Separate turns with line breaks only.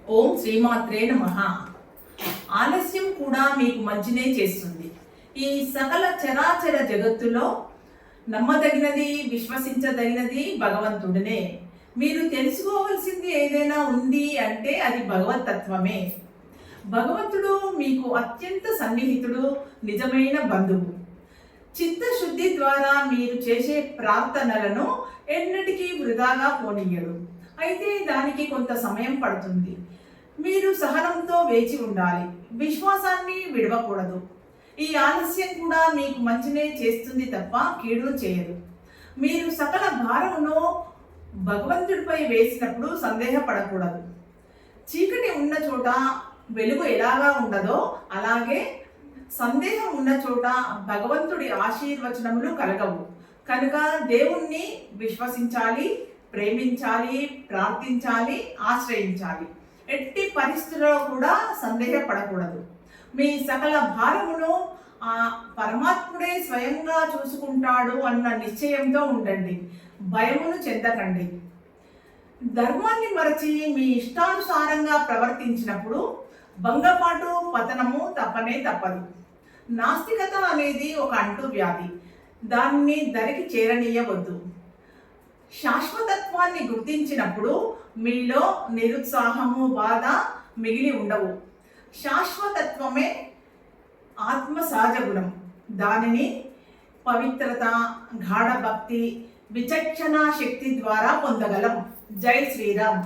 ఓం శ్రీమాత్రే నమః. ఆలస్యం కూడా మీకు మంచినే చేస్తుంది. ఈ సకల చరాచర జగత్తులో నమ్మదగినది, విశ్వసించదగినది భగవంతుడినే. మీరు తెలుసుకోవలసింది ఏదైనా ఉంది అంటే అది భగవతత్వమే. భగవంతుడు మీకు అత్యంత సన్నిహితుడు, నిజమైన బంధువు. చిత్తశుద్ధి ద్వారా మీరు చేసే ప్రార్థనలను ఎన్నటికీ వృధాగా పోనీయడు. అయితే దానికి కొంత సమయం పడుతుంది. మీరు సహనంతో వేచి ఉండాలి, విశ్వాసాన్ని విడవకూడదు. ఈ ఆలస్యం కూడా మీకు మంచినే చేస్తుంది తప్ప కీడు చేయదు. మీరు సకల భారమును భగవంతుడిపై వేసినప్పుడు సందేహపడకూడదు. చీకటి ఉన్న చోట వెలుగు ఎలాగా ఉండదో అలాగే సందేహం ఉన్న చోట భగవంతుడి ఆశీర్వచనములు కలగవు. కనుక దేవుణ్ణి విశ్వసించాలి, ప్రేమించాలి, ప్రార్థించాలి, ఆశ్రయించాలి. ఎట్టి పరిస్థితుల్లో కూడా సందేహపడకూడదు. మీ సకల భారమును ఆ పరమాత్ముడే స్వయంగా చూసుకుంటాడు అన్న నిశ్చయంతో ఉండండి. భయమును చెందకండి. ధర్మాన్ని మరచి మీ ఇష్టానుసారంగా ప్రవర్తించినప్పుడు భంగపాటు, పతనము తప్పనే తప్పదు. నాస్తికత అనేది ఒక అంటువ్యాధి. దాన్ని దరికి చేరనీయవద్దు. శాశ్వతత్వాన్ని గుర్తించినప్పుడు మీలో నిరుత్సాహము, బాధ మిగిలి ఉండవు. శాశ్వతత్వమే ఆత్మ సహజ గుణం. దానిని పవిత్రత, గాఢ భక్తి, విచక్షణ శక్తి ద్వారా పొందగలం. జై శ్రీరామ్.